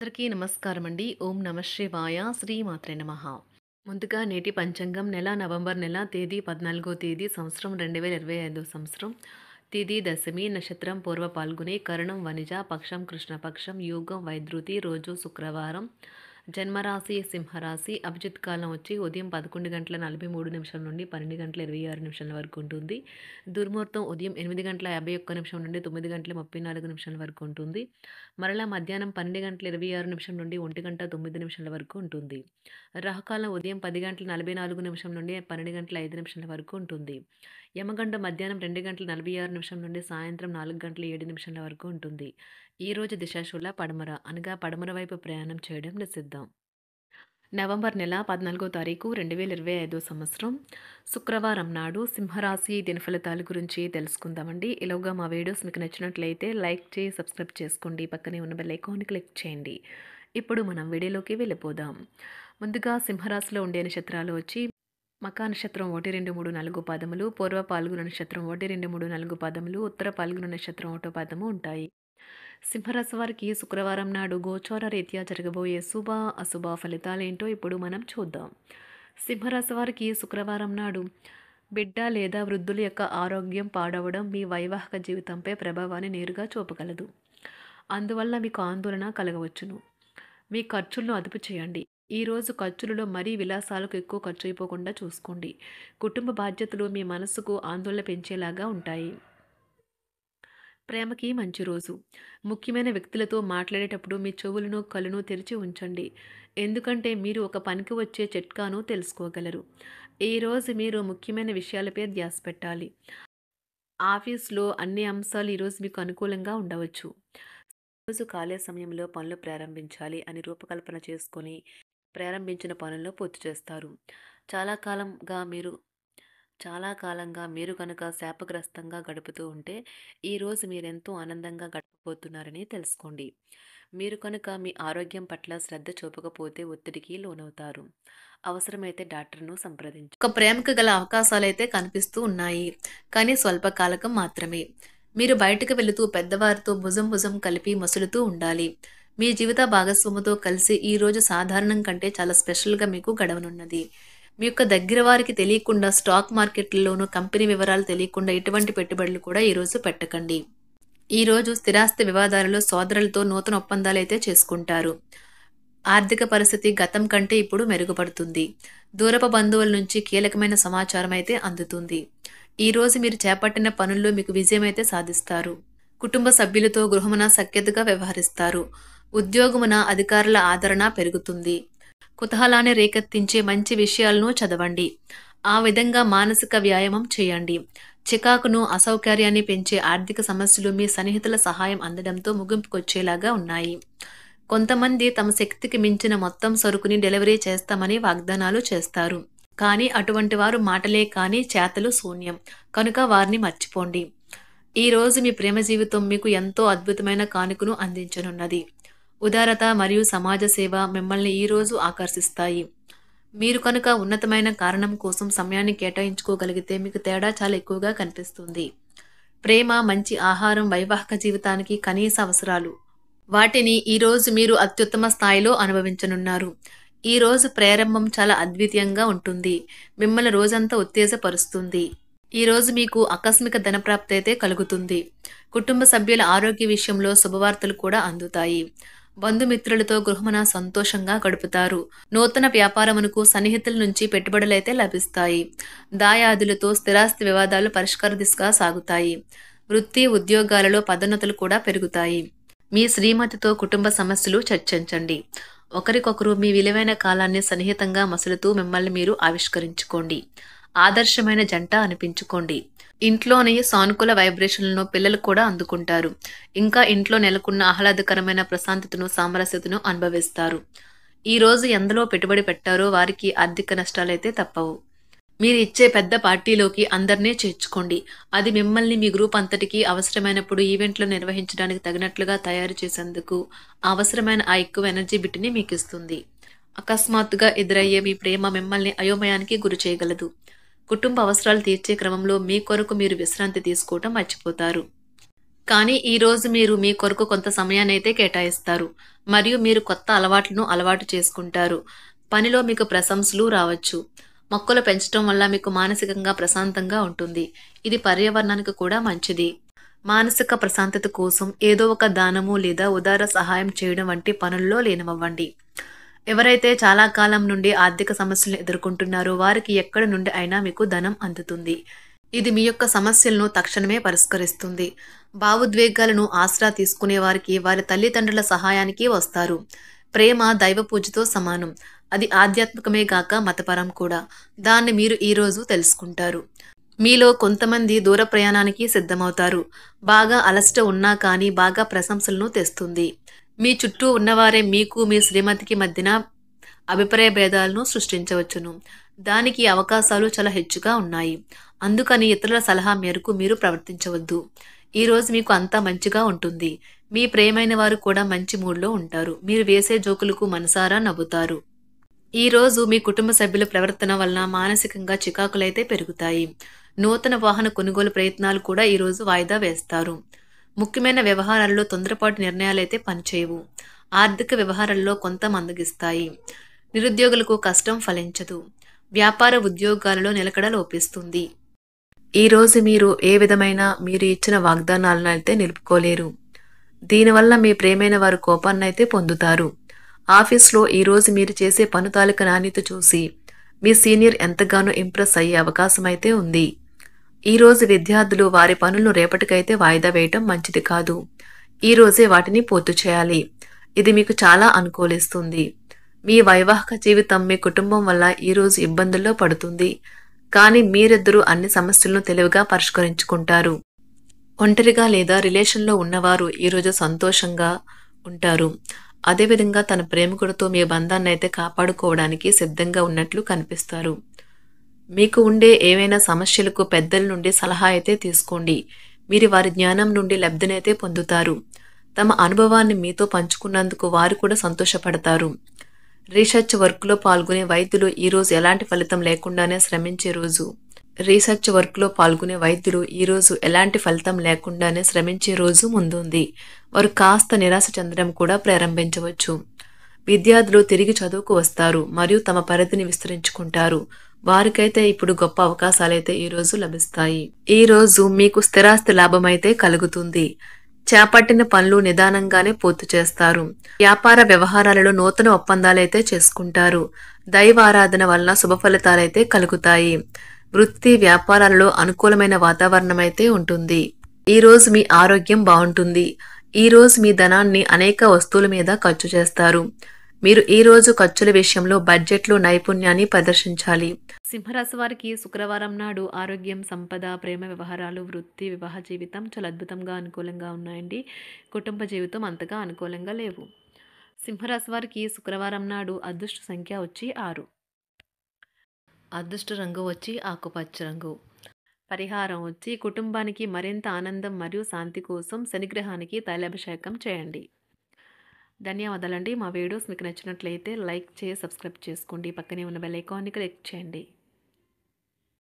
అందరికీ నమస్కారం అండి. ఓం నమ శివాయ. శ్రీమాత్రే నమః. ముందుగా నేటి పంచాంగం నెల నవంబర్ నెల తేదీ 14వ తేదీ సంవత్సరం 2025 సంవత్సరం. తిథి దశమి, నక్షత్రం పూర్వ పాల్గుని, కరణం వనిజ, పక్షం కృష్ణపక్షం, యోగం వైద్యుతి, రోజు శుక్రవారం. జన్మరాశి సింహరాశి. అభిజిత్ కాలం వచ్చి ఉదయం 11:43 నుండి 12:26 వరకు ఉంటుంది. దుర్ముహూర్తం ఉదయం 8:51 నుండి 9:34 వరకు ఉంటుంది. మరలా మధ్యాహ్నం 12:26 నుండి 1:09 వరకు ఉంటుంది. రాహుకాలం ఉదయం 10:44 నుండి 12:05 వరకు ఉంటుంది. యమగండం మధ్యాహ్నం 2:46 నుండి సాయంత్రం 4:07 వరకు ఉంటుంది. ఈ రోజు దిశాశూల పడమర, అనగా పడమర వైపు ప్రయాణం చేయడం నిషిద్ధం. నవంబర్ నెల 14వ తారీఖు 2025 సంవత్సరం శుక్రవారం నాడు సింహరాశి దిన ఫలితాల గురించి తెలుసుకుందామండి. ఇలాగా మా వీడియోస్ మీకు నచ్చినట్లయితే లైక్ చేసి సబ్స్క్రైబ్ చేసుకోండి. పక్కనే ఉన్న బెల్ ఐకాన్ని క్లిక్ చేయండి. ఇప్పుడు మనం వీడియోలోకి వెళ్ళిపోదాం. ముందుగా సింహరాశిలో ఉండే నక్షత్రాలు వచ్చి మకా నక్షత్రం 1, 2, 3, 4 పాదములు, పూర్వ పాల్గొన నక్షత్రం 1, 2, 3, 4 పాదములు, ఉత్తర పాల్గొన నక్షత్రం 1 పాదము ఉంటాయి. సింహరాశి వారికి శుక్రవారం నాడు గోచార రీత్యా జరగబోయే శుభ అశుభ ఫలితాలేంటో ఇప్పుడు మనం చూద్దాం. సింహరాశి వారికి శుక్రవారం నాడు బిడ్డ లేదా వృద్ధుల యొక్క ఆరోగ్యం పాడవడం మీ వైవాహిక జీవితంపై ప్రభావాన్ని నేరుగా చూపగలదు. అందువల్ల మీకు ఆందోళన కలగవచ్చును. మీ ఖర్చులను అదుపు చేయండి. ఈరోజు ఖర్చులలో మరీ విలాసాలకు ఎక్కువ ఖర్చు అయిపోకుండా చూసుకోండి. కుటుంబ బాధ్యతలు మీ మనసుకు ఆందోళన పెంచేలాగా ఉంటాయి. ప్రేమకి మంచి రోజు. ముఖ్యమైన వ్యక్తులతో మాట్లాడేటప్పుడు మీ చెవులను కళ్ళను తెరిచి ఉంచండి. ఎందుకంటే మీరు ఒక పనికి వచ్చే చిట్కాను తెలుసుకోగలరు. ఈరోజు మీరు ముఖ్యమైన విషయాలపై ధ్యాస పెట్టాలి. ఆఫీస్లో అన్ని అంశాలు ఈరోజు మీకు అనుకూలంగా ఉండవచ్చు. రోజు ఖాళీ సమయంలో పనులు ప్రారంభించాలి అని రూపకల్పన చేసుకొని ప్రారంభించిన పనుల్లో పూర్తి చేస్తారు. చాలా కాలంగా మీరు చాలా కాలంగా మీరు కనుక శాపగ్రస్తంగా గడుపుతూ ఉంటే ఈరోజు మీరెంతో ఆనందంగా గడపబోతున్నారని తెలుసుకోండి. మీరు కనుక మీ ఆరోగ్యం పట్ల శ్రద్ధ చూపకపోతే ఒత్తిడికి లోనవుతారు. అవసరమైతే డాక్టర్ను సంప్రదించు. ఒక ప్రేమకు గల అవకాశాలైతే కనిపిస్తూ ఉన్నాయి, కానీ స్వల్పకాలకం మాత్రమే. మీరు బయటకు వెళుతూ పెద్దవారితో భుజం భుజం కలిపి మసులుతూ ఉండాలి. మీ జీవిత భాగస్వామితో కలిసి ఈ రోజు సాధారణం కంటే చాలా స్పెషల్గా మీకు గడవనున్నది. మీ యొక్క దగ్గర వారికి తెలియకుండా స్టాక్ మార్కెట్లలోనూ కంపెనీ వివరాలు తెలియకుండా ఎటువంటి పెట్టుబడులు కూడా ఈరోజు పెట్టకండి. ఈరోజు స్థిరాస్తి వివాదాలలో సోదరులతో నూతన ఒప్పందాలు అయితే చేసుకుంటారు. ఆర్థిక పరిస్థితి గతం కంటే ఇప్పుడు మెరుగుపడుతుంది. దూరపు బంధువుల నుంచి కీలకమైన సమాచారం అయితే అందుతుంది. ఈరోజు మీరు చేపట్టిన పనుల్లో మీకు విజయం అయితే సాధిస్తారు. కుటుంబ సభ్యులతో గృహమున సఖ్యతగా వ్యవహరిస్తారు. ఉద్యోగమున అధికారుల ఆదరణ పెరుగుతుంది. కుతూహలాన్ని రేకెత్తించే మంచి విషయాలను చదవండి. ఆ విధంగా మానసిక వ్యాయామం చేయండి. చికాకును అసౌకర్యాన్ని పెంచే ఆర్థిక సమస్యలు మీ సన్నిహితుల సహాయం అందడంతో ముగింపుకొచ్చేలాగా ఉన్నాయి. కొంతమంది తమ శక్తికి మించిన మొత్తం సరుకుని డెలివరీ చేస్తామని వాగ్దానాలు చేస్తారు. కానీ అటువంటి వారు మాటలే కానీ చేతలు శూన్యం. కనుక వారిని మర్చిపోండి. ఈరోజు మీ ప్రేమ జీవితం మీకు ఎంతో అద్భుతమైన కానుకను అందించనున్నది. ఉదారత మరియు సమాజ సేవ మిమ్మల్ని ఈరోజు ఆకర్షిస్తాయి. మీరు కనుక ఉన్నతమైన కారణం కోసం సమయాన్ని కేటాయించుకోగలిగితే మీకు తేడా చాలా ఎక్కువగా కనిపిస్తుంది. ప్రేమ, మంచి ఆహారం వైవాహిక జీవితానికి కనీస అవసరాలు. వాటిని ఈరోజు మీరు అత్యుత్తమ స్థాయిలో అనుభవించనున్నారు. ఈరోజు ప్రారంభం చాలా అద్వితీయంగా ఉంటుంది. మిమ్మల్ని రోజంతా ఉత్తేజపరుస్తుంది. ఈరోజు మీకు ఆకస్మిక ధనప్రాప్తి అయితే కలుగుతుంది. కుటుంబ సభ్యుల ఆరోగ్య విషయంలో శుభవార్తలు కూడా అందుతాయి. బంధుమిత్రులతో గృహమున సంతోషంగా గడుపుతారు. నూతన వ్యాపారమునకు సన్నిహితుల నుంచి పెట్టుబడులైతే లభిస్తాయి. దాయాదులతో స్థిరాస్తి వివాదాలు పరిష్కార దిశగా సాగుతాయి. వృత్తి ఉద్యోగాలలో పదోన్నతులు కూడా పెరుగుతాయి. మీ శ్రీమతితో కుటుంబ సమస్యలు చర్చించండి. ఒకరికొకరు మీ విలువైన కాలాన్ని సన్నిహితంగా మసులుతూ మిమ్మల్ని మీరు ఆవిష్కరించుకోండి. ఆదర్శమైన జంట అనిపించుకోండి. ఇంట్లోని సానుకూల వైబ్రేషన్లను పిల్లలు కూడా అందుకుంటారు. ఇంకా ఇంట్లో నెలకొన్న ఆహ్లాదకరమైన ప్రశాంతతను, సామరస్యతను అనుభవిస్తారు. ఈరోజు ఎందులో పెట్టుబడి పెట్టారో వారికి ఆర్థిక నష్టాలైతే తప్పవు. మీరు ఇచ్చే పెద్ద పార్టీలోకి అందరినీ చేర్చుకోండి. అది మిమ్మల్ని మీ గ్రూప్ అంతటికీ అవసరమైనప్పుడు ఈవెంట్లు నిర్వహించడానికి తగినట్లుగా తయారు చేసేందుకు అవసరమైన ఆ ఎక్కువ ఎనర్జీ బిట్ని మీకు ఇస్తుంది. అకస్మాత్తుగా ఎదురయ్యే మీ ప్రేమ మిమ్మల్ని అయోమయానికి గురి చేయగలదు. కుటుంబ అవసరాలు తీర్చే క్రమంలో మీ కొరకు మీరు విశ్రాంతి తీసుకోవటం మర్చిపోతారు. కానీ ఈరోజు మీరు మీ కొరకు కొంత సమయాన్నైతే కేటాయిస్తారు. మరియు మీరు కొత్త అలవాట్లను అలవాటు చేసుకుంటారు. పనిలో మీకు ప్రశంసలు రావచ్చు. మొక్కలు పెంచటం వల్ల మీకు మానసికంగా ప్రశాంతంగా ఉంటుంది. ఇది పర్యావరణానికి కూడా మంచిది. మానసిక ప్రశాంతత కోసం ఏదో ఒక దానము లేదా ఉదార సహాయం చేయడం వంటి పనుల్లో లీనమవ్వండి. ఎవరైతే చాలా కాలం నుండి ఆర్థిక సమస్యలను ఎదుర్కొంటున్నారో వారికి ఎక్కడి నుండి అయినా మీకు ధనం అందుతుంది. ఇది మీ యొక్క సమస్యలను తక్షణమే పరిష్కరిస్తుంది. భావోద్వేగాలను ఆసరా తీసుకునే వారికి వారి తల్లిదండ్రుల సహాయానికి వస్తారు. ప్రేమ దైవ పూజతో సమానం. అది ఆధ్యాత్మికమే గాక మతపరం కూడా. దాన్ని మీరు ఈరోజు తెలుసుకుంటారు. మీలో కొంతమంది దూర ప్రయాణానికి సిద్ధమవుతారు. బాగా అలసట ఉన్నా కానీ బాగా ప్రశంసలను తెస్తుంది. మీ చుట్టూ ఉన్నవారే మీకు మీ శ్రీమతికి మధ్యన అభిప్రాయ భేదాలను సృష్టించవచ్చును. దానికి అవకాశాలు చాలా హెచ్చుగా ఉన్నాయి. అందుకని ఇతరుల సలహా మేరకు మీరు ప్రవర్తించవద్దు. ఈరోజు మీకు అంతా మంచిగా ఉంటుంది. మీ ప్రియమైన వారు కూడా మంచి మూడ్లో ఉంటారు. మీరు వేసే జోకులకు మనసారా నవ్వుతారు. ఈరోజు మీ కుటుంబ సభ్యుల ప్రవర్తన వలన మానసికంగా చికాకులైతే పెరుగుతాయి. నూతన వాహన కొనుగోలు ప్రయత్నాలు కూడా ఈరోజు వాయిదా వేస్తారు. ముఖ్యమైన వ్యవహారాల్లో తొందరపాటు నిర్ణయాలైతే పనిచేయవు. ఆర్థిక వ్యవహారాల్లో కొంత మందగిస్తాయి. నిరుద్యోగులకు కష్టం ఫలించదు. వ్యాపార ఉద్యోగాలలో నిలకడ లోపిస్తుంది. ఈరోజు మీరు ఏ విధమైన మీరు ఇచ్చిన వాగ్దానాలను అయితే నిలుపుకోలేరు. దీనివల్ల మీ ప్రేమైన వారు కోపాన్నైతే పొందుతారు. ఆఫీస్లో ఈరోజు మీరు చేసే పను తాలూకా నాణ్యత చూసి మీ సీనియర్ ఎంతగానో ఇంప్రెస్ అయ్యే అవకాశం అయితే ఉంది. ఈరోజు విద్యార్థులు వారి పనులను రేపటికైతే వాయిదా వేయటం మంచిది కాదు. ఈరోజే వాటిని పూర్తి చేయాలి. ఇది మీకు చాలా అనుకూలిస్తుంది. మీ వైవాహిక జీవితం మీ కుటుంబం వల్ల ఈరోజు ఇబ్బందుల్లో పడుతుంది. కానీ మీరిద్దరూ అన్ని సమస్యలను తెలివిగా పరిష్కరించుకుంటారు. ఒంటరిగా లేదా రిలేషన్లో ఉన్నవారు ఈరోజు సంతోషంగా ఉంటారు. అదేవిధంగా తన ప్రేమికుడితో మీ బంధాన్ని అయితే కాపాడుకోవడానికి సిద్ధంగా ఉన్నట్లు కనిపిస్తారు. మీకు ఉండే ఏవైనా సమస్యలకు పెద్దల నుండి సలహా అయితే తీసుకోండి. మీరు వారి జ్ఞానం నుండి లబ్ధినైతే పొందుతారు. తమ అనుభవాన్ని మీతో పంచుకున్నందుకు వారు కూడా సంతోషపడతారు. రీసెర్చ్ వర్క్లో పాల్గొనే వైద్యులు ఈరోజు ఎలాంటి ఫలితం లేకుండానే శ్రమించే రోజు. రీసెర్చ్ వర్క్లో పాల్గొనే వైద్యులు ఈరోజు ఎలాంటి ఫలితం లేకుండానే శ్రమించే రోజు ముందుంది. వారు కాస్త నిరాశ చెందడం కూడా ప్రారంభించవచ్చు. విద్యార్థులు తిరిగి చదువుకు వస్తారు మరియు తమ పరిధిని విస్తరించుకుంటారు. వారికైతే ఇప్పుడు గొప్ప అవకాశాలైతే ఈరోజు లభిస్తాయి. ఈరోజు మీకు స్థిరాస్తి లాభమైతే కలుగుతుంది. చేపట్టిన పనులు నిదానంగానే పూర్తి చేస్తారు. వ్యాపార వ్యవహారాలలో నూతన ఒప్పందాలైతే చేసుకుంటారు. దైవ ఆరాధన వలన శుభ ఫలితాలైతే కలుగుతాయి. వృత్తి వ్యాపారాలలో అనుకూలమైన వాతావరణం అయితే ఉంటుంది. ఈరోజు మీ ఆరోగ్యం బాగుంటుంది. ఈరోజు మీ ధనాన్ని అనేక వస్తువుల మీద ఖర్చు చేస్తారు. మీరు ఈరోజు ఖర్చుల విషయంలో బడ్జెట్లో నైపుణ్యాన్ని ప్రదర్శించాలి. సింహరాశి వారికి శుక్రవారం నాడు ఆరోగ్యం, సంపద, ప్రేమ వ్యవహారాలు, వృత్తి, వివాహ జీవితం చాలా అద్భుతంగా అనుకూలంగా ఉన్నాయండి. కుటుంబ జీవితం అంతగా అనుకూలంగా లేవు. సింహరాశి వారికి శుక్రవారం నాడు అదృష్ట సంఖ్య వచ్చి 6. అదృష్ట రంగు వచ్చి ఆకుపచ్చ రంగు. పరిహారం వచ్చి కుటుంబానికి మరింత ఆనందం మరియు శాంతి కోసం శనిగ్రహానికి తైలాభిషేకం చేయండి. ధన్యవాదాలండి. మా వీడియోస్ మీకు నచ్చినట్లయితే లైక్ చేసి సబ్స్క్రైబ్ చేసుకోండి. పక్కనే ఉన్న బెల్ ఐకాన్ని క్లిక్ చేయండి.